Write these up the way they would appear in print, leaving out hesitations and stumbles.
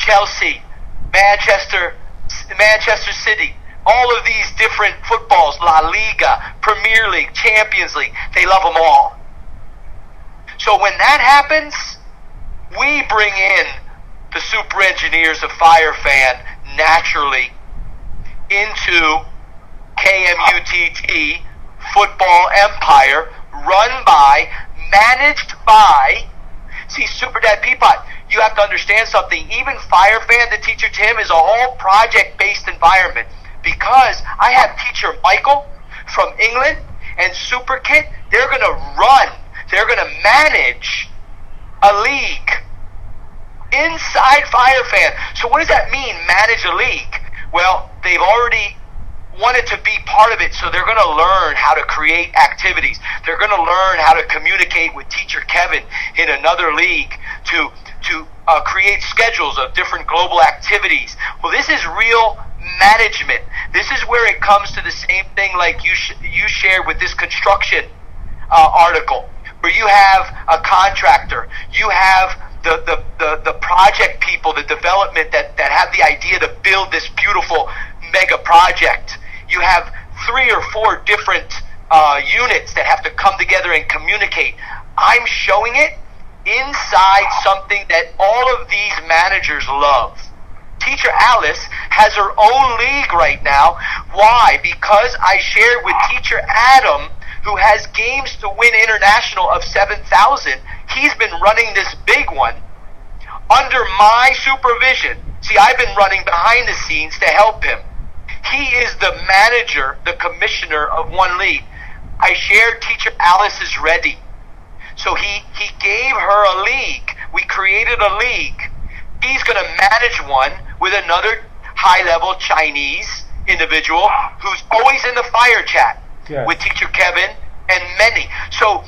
Chelsea, Manchester City, all of these different footballs, La Liga, Premier League, Champions League, they love them all. So when that happens, we bring in the super engineers of FireFan naturally into KMUTT football empire, run by, managed by. See, Super Dad Peapod, you have to understand something. Even FireFan, the teacher Tim, is a whole project-based environment, because I have teacher Michael from England and Super Kit. They're going to run, they're going to manage a league inside FireFan. So what does that mean, manage a league? Well, they've already wanted to be part of it, so they're going to learn how to create activities. They're going to learn how to communicate with teacher Kevin in another league to create schedules of different global activities. Well, this is real management. This is where it comes to the same thing like you shared with this construction article, where you have a contractor, you have the project people, the development that have the idea to build this beautiful mega project. You have 3 or 4 different units that have to come together and communicate. I'm showing it inside something that all of these managers love. Teacher Alice has her own league right now. Why? Because I shared with Teacher Adam, who has games to win international of 7,000. He's been running this big one under my supervision. See, I've been running behind the scenes to help him. He is the manager, the commissioner of one league. I shared Teacher Alice is ready. So he gave her a league. We created a league. He's going to manage one with another high-level Chinese individual who's always in the fire chat with Teacher Kevin and many. So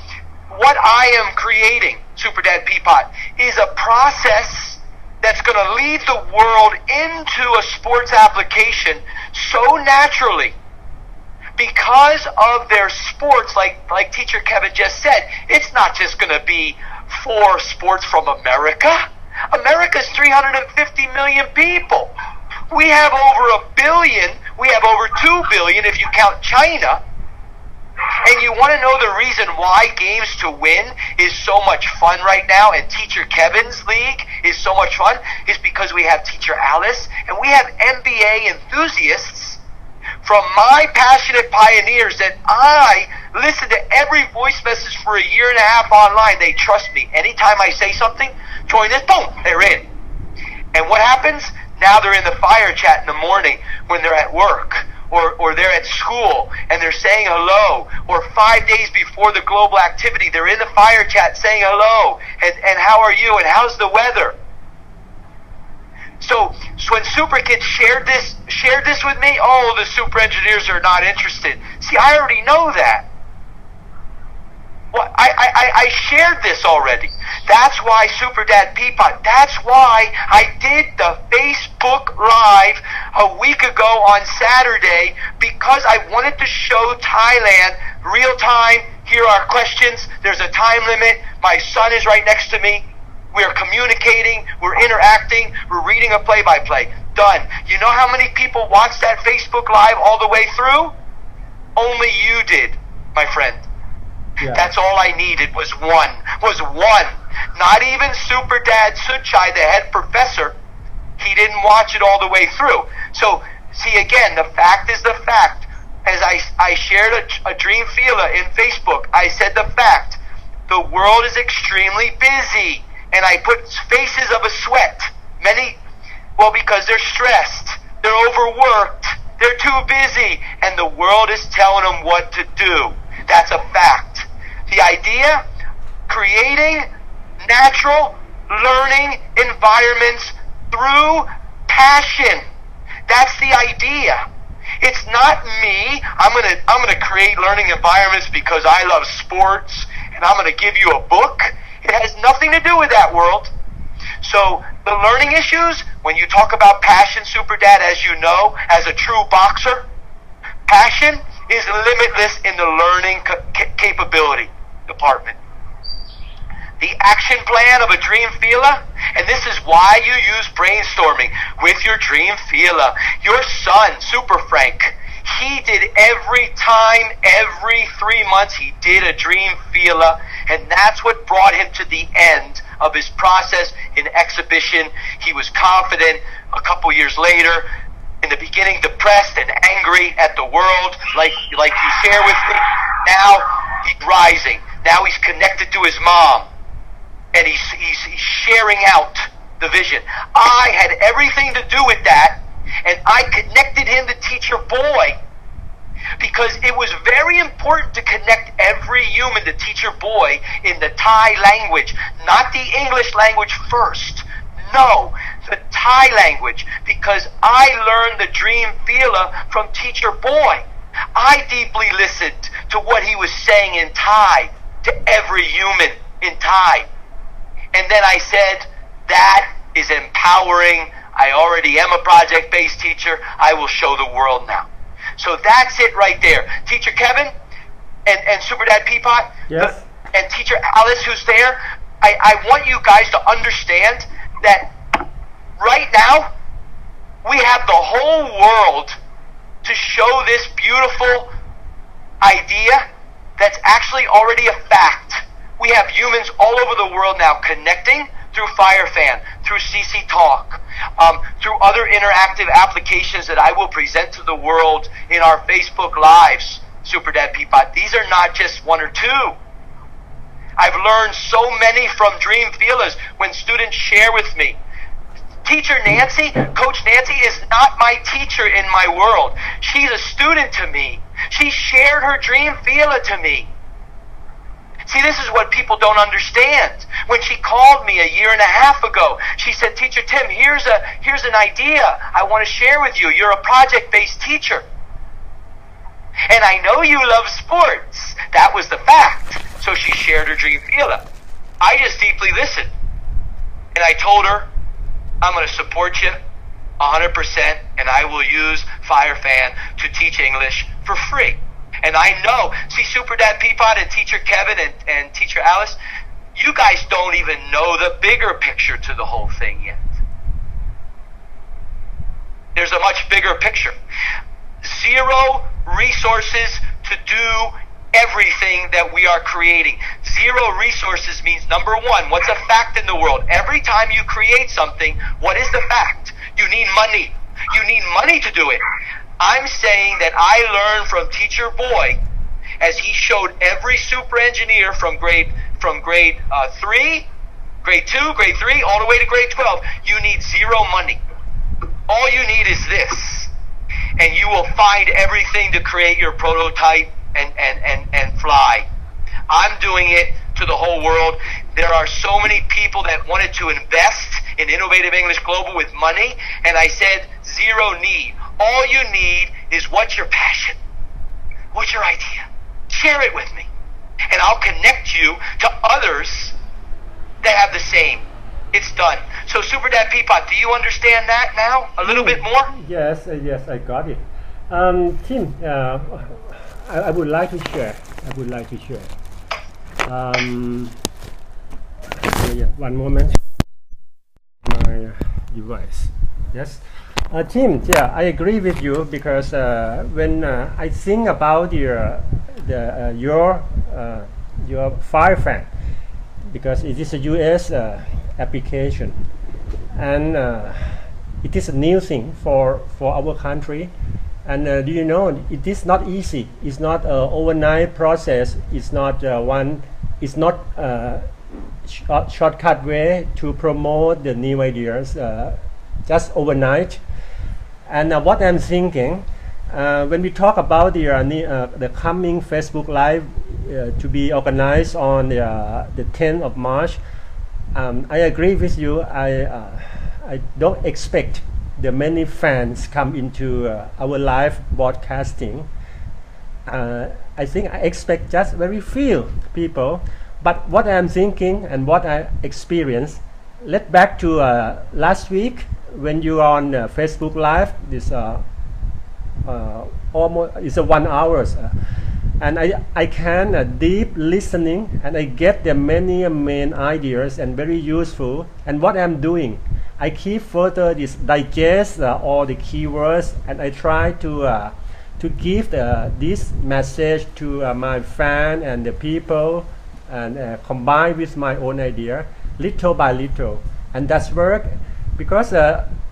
what I am creating, Super Dad Peapod, is a process that's going to lead the world into a sports application so naturally, because of their sports, like Teacher Kevin just said. It's not just going to be for sports from America. America's 350 million people. We have over 1 billion. We have over 2 billion if you count China. And you want to know the reason why Games to Win is so much fun right now, and Teacher Kevin's league is so much fun, is because we have Teacher Alice and we have NBA enthusiasts from my passionate pioneers that I listen to every voice message for 1.5 years online. They trust me. Anytime I say something, join this, boom, they're in. And what happens? Now they're in the fire chat in the morning when they're at work. Or they're at school and they're saying hello, or 5 days before the global activity, they're in the fire chat saying hello, and how are you, and how's the weather? So when Super Kids shared this with me, oh, the super engineers are not interested. See, I already know that. Well, I shared this already. That's why Super Dad Peapod, that's why I did the Facebook Live a week ago on Saturday, because I wanted to show Thailand real time. Here are questions. There's a time limit. My son is right next to me. We're communicating. We're interacting. We're reading a play-by-play. Done. You know how many people watched that Facebook Live all the way through? Only you did, my friend. Yeah. That's all I needed was one. Not even Super Dad Suchai, the head professor. He didn't watch it all the way through. So, see, again, the fact is the fact. As I shared a Dream Fila in Facebook, I said the fact. The world is extremely busy. And I put faces of a sweat. Because they're stressed. They're overworked. They're too busy. And the world is telling them what to do. That's a fact. The idea, creating natural learning environments through passion. That's the idea. It's not me. I'm gonna create learning environments because I love sports, and I'm gonna give you a book. It has nothing to do with that world. So the learning issues, when you talk about passion, Super Dad, as you know, as a true boxer, passion is limitless in the learning capability department. The action plan of a dream feeler, and this is why you use brainstorming with your dream feeler. Your son, Super Frank, he did every 3 months, he did a dream feeler, and that's what brought him to the end of his process in exhibition. He was confident. A couple years later, in the beginning depressed and angry at the world, like you share with me. Now he's rising. Now he's connected to his mom, and he's sharing out the vision. I had everything to do with that, and I connected him to Teacher Boy, because it was very important to connect every human to Teacher Boy in the Thai language, not the English language first. No, the Thai language, because I learned the dream feeler from Teacher Boy. I deeply listened to what he was saying in Thai to every human in Thai. And then I said, that is empowering. I already am a project-based teacher. I will show the world now. So that's it right there. Teacher Kevin and Super Dad Peapot, yes, and Teacher Alice, who's there, I want you guys to understand that right now we have the whole world to show this beautiful idea that's actually already a fact. We have humans all over the world now connecting through FireFan, through CC Talk, through other interactive applications that I will present to the world in our Facebook Lives, Super Dad Peapot. These are not just one or two. I've learned so many from Dream Feelers when students share with me. Teacher Nancy, Coach Nancy, is not my teacher in my world. She's a student to me. She shared her Dream Feeler to me. See, this is what people don't understand. When she called me 1.5 years ago, she said, Teacher Tim, here's an idea I want to share with you. You're a project-based teacher. And I know you love sports. That was the fact. So she shared her Dream Feeler. I just deeply listened. And I told her, I'm going to support you 100%, and I will use FireFan to teach English for free. And I know, see, Super Dad Peapot and Teacher Kevin and Teacher Alice, you guys don't even know the bigger picture to the whole thing yet. There's a much bigger picture. 0 resources to do everything that we are creating. 0 resources means, number one, what's a fact in the world? Every time you create something, what is the fact? You need money. You need money to do it. I'm saying that I learned from Teacher Boy, as he showed every super engineer from grade 3, grade 2, grade 3, all the way to grade 12. You need 0 money. All you need is this. And you will find everything to create your prototype and fly. I'm doing it to the whole world. There are so many people that wanted to invest in Innovative English Global with money, and I said 0 need. All you need is what's your passion? What's your idea? Share it with me. And I'll connect you to others that have the same. It's done. So Super Dad Peapot, do you understand that now? A little bit more? Yes, yes, I got it. Tim, I would like to share. Yeah, one moment. My device. Yes. Tim, yeah, I agree with you, because when I think about your FireFan, because it is a US application, and it is a new thing for our country. And do you know, it is not easy. It's not an overnight process. It's not It's not a shortcut way to promote the new ideas just overnight. And what I'm thinking, when we talk about the coming Facebook Live to be organized on the 10th of March, I agree with you. I don't expect the many fans come into our live broadcasting. I think I expect just very few people. But what I'm thinking and what I experienced, let's back to last week when you are on Facebook Live. This almost it's a 1 hour. and I can deep listening, and I get the many main ideas and very useful. And what I'm doing, I keep further this digest all the keywords, and I try to give this message to my fan and the people, and combine with my own idea little by little, and that's work because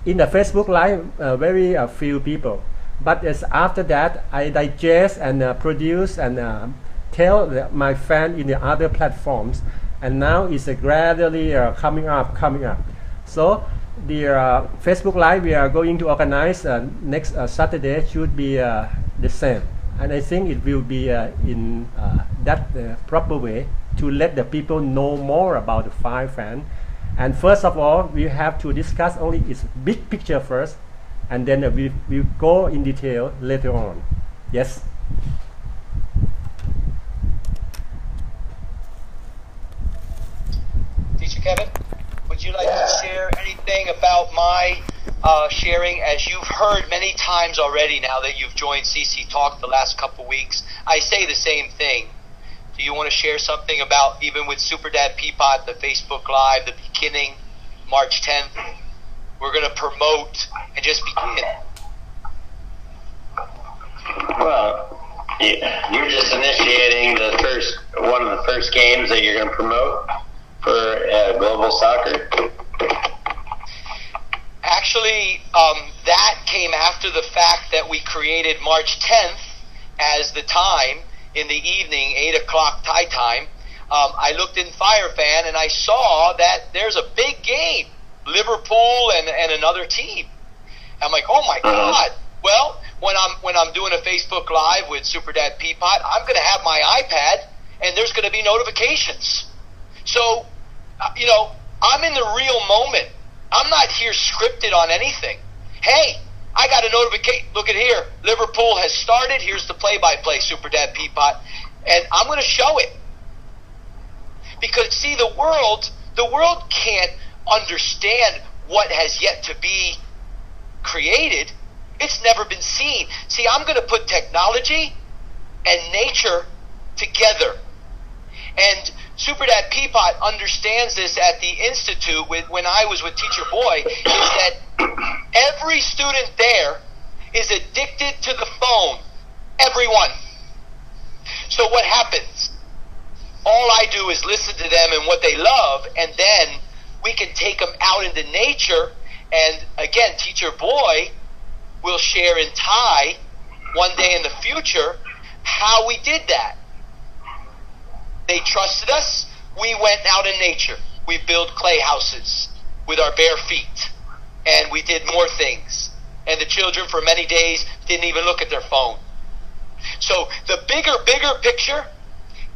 in the Facebook Live very few people, but as after that I digest and produce and tell my fan in the other platforms, and now it's gradually coming up. So the Facebook Live we are going to organize next Saturday should be the same, and I think it will be in that proper way to let the people know more about the fire fan. And first of all, we have to discuss only its big picture first, and then we go in detail later on. Yes. Teacher Kevin, would you like to share anything about my sharing? As you've heard many times already now that you've joined CC Talk the last couple weeks, I say the same thing. Do you want to share something about, even with Super Dad Peapod, the Facebook Live, the beginning, March 10th? We're going to promote and just begin. Well, you're just initiating one of the first games that you're going to promote for global soccer. Actually, that came after the fact that we created March 10th as the time in the evening, 8 o'clock Thai time. I looked in FireFan and I saw that there's a big game, Liverpool and another team. I'm like, oh my God. Well, when I'm doing a Facebook Live with Super Dad Peapod, I'm going to have my iPad and there's going to be notifications. So, I'm in the real moment. I'm not here scripted on anything. Hey, I got a notification. Look at here. Liverpool has started. Here's the play-by-play, Super Dad Peapod. And I'm going to show it. Because, see, the world can't understand what has yet to be created. It's never been seen. See, I'm going to put technology and nature together. And Super Dad Peapod understands this at the Institute when I was with Teacher Boy, is that every student there is addicted to the phone. Everyone. So what happens? All I do is listen to them and what they love, and then we can take them out into nature. And again, Teacher Boy will share in Thai one day in the future how we did that. They trusted us. We went out in nature. We built clay houses with our bare feet. And we did more things. And the children for many days didn't even look at their phone. So the bigger picture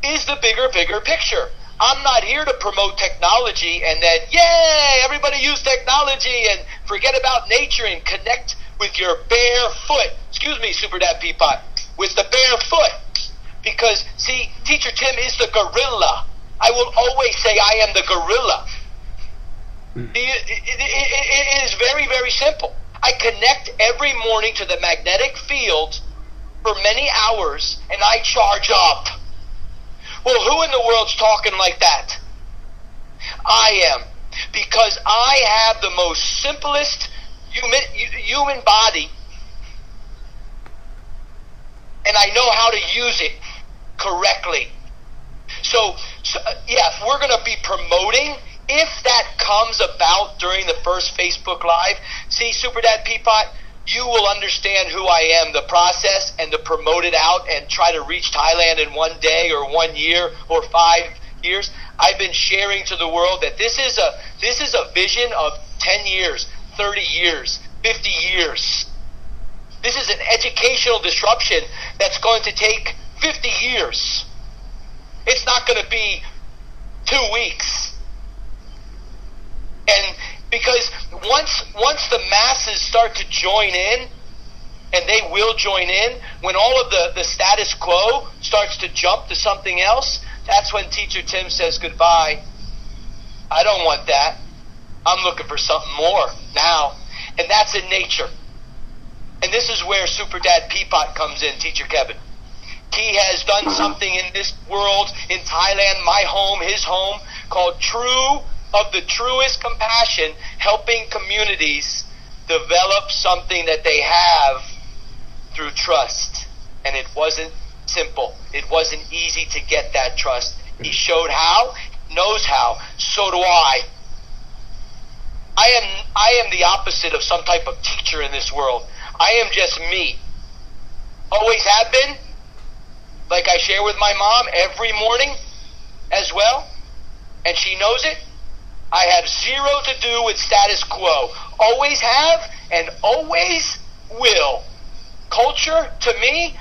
is the bigger picture. I'm not here to promote technology and then, yay, everybody use technology and forget about nature and connect with your bare foot. Excuse me, Super Dad Peapod. With the bare foot. Because, see, Teacher Tim is the gorilla. I will always say I am the gorilla. It is very, very simple. I connect every morning to the magnetic field for many hours, and I charge up. Well, who in the world's talking like that? I am. Because I have the most simplest human body, and I know how to use it correctly. So yeah, we're going to be promoting, if that comes about during the first Facebook Live. See, Super Dad Peapod, you will understand who I am, the process, and to promote it out and try to reach Thailand in 1 day or 1 year or 5 years. I've been sharing to the world that this is a vision of 10 years, 30 years, 50 years. This is an educational disruption that's going to take 50 years. It's not going to be 2 weeks. And because once the masses start to join in, and they will join in, when all of the status quo starts to jump to something else, that's when Teacher Tim says goodbye. I don't want that. I'm looking for something more now. And that's in nature. And this is where Super Dad Peapod comes in, Teacher Kevin. He has done something in this world, in Thailand, my home, his home, called True of the Truest Compassion, helping communities develop something that they have through trust. And it wasn't simple. It wasn't easy to get that trust. He showed how, knows how. So do I. I am the opposite of some type of teacher in this world. I am just me. Always have been. Like I share with my mom every morning as well. And she knows it. I have zero to do with status quo. Always have and always will. Culture to me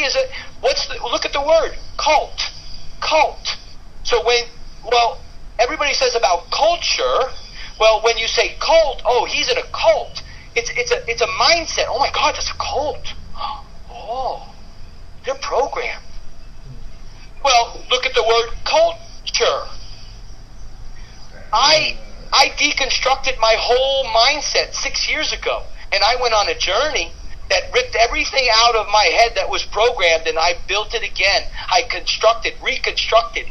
is look at the word, cult. Cult. So everybody says about culture, well, when you say cult, oh, he's in a cult. It's a mindset. Oh my God, that's a cult. Oh, they're programmed. Well, look at the word culture. I deconstructed my whole mindset 6 years ago, and I went on a journey that ripped everything out of my head that was programmed, and I built it again. I reconstructed.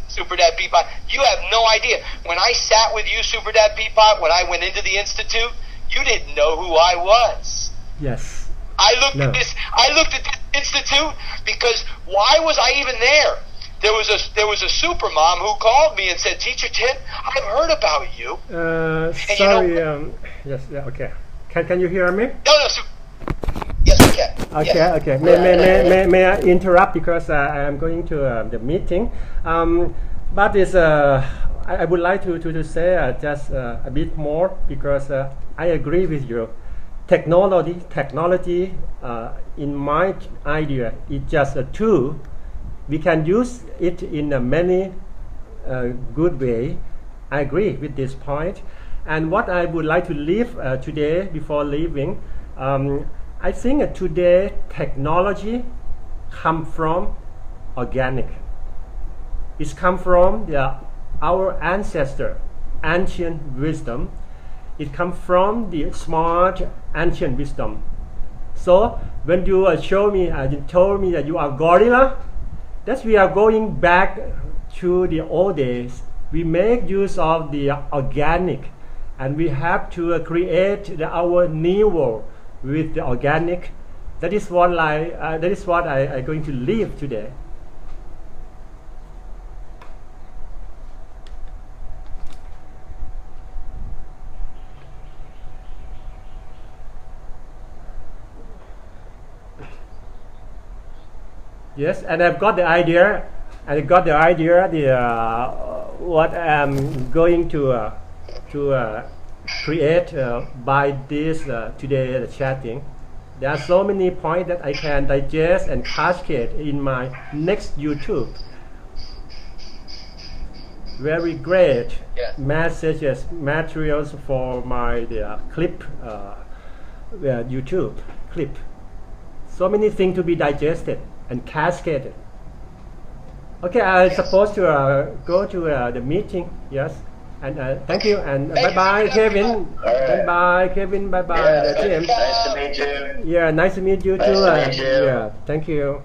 Super Dad Peapod, you have no idea. When I sat with you, Super Dad Peapod, when I went into the Institute, you didn't know who I was. Yes. I looked at this Institute because why was I even there? There was a super mom who called me and said, Teacher Tim, I've heard about you. Sorry. Yes. Yeah. Okay. Can you hear me? No. Yes, I can. Okay. Yes. Okay. May I interrupt because I am going to the meeting. But it's I would like to say just a bit more because I agree with you. Technology, in my idea, is just a tool. We can use it in a many good way. I agree with this point. And what I would like to leave today before leaving, I think today technology come from organic. It's come from our ancestor, ancient wisdom. It comes from the smart ancient wisdom. So when you show me, you told me that you are gorilla, that we are going back to the old days. We make use of the organic, and we have to create our new world with the organic. That is what I going to leave today. Yes, and I've got the idea. What I'm going to create by this today chatting. There are so many points that I can digest and cascade in my next YouTube. Very great messages, materials for my clip, YouTube clip. So many things to be digested and cascaded. Okay, I'm supposed to go to the meeting. Yes, and thank you and bye bye, Kevin. Right. Bye bye, Kevin. Bye bye, Tim. Nice to meet you. Yeah, nice to meet you too. Nice to meet you. Yeah, thank you.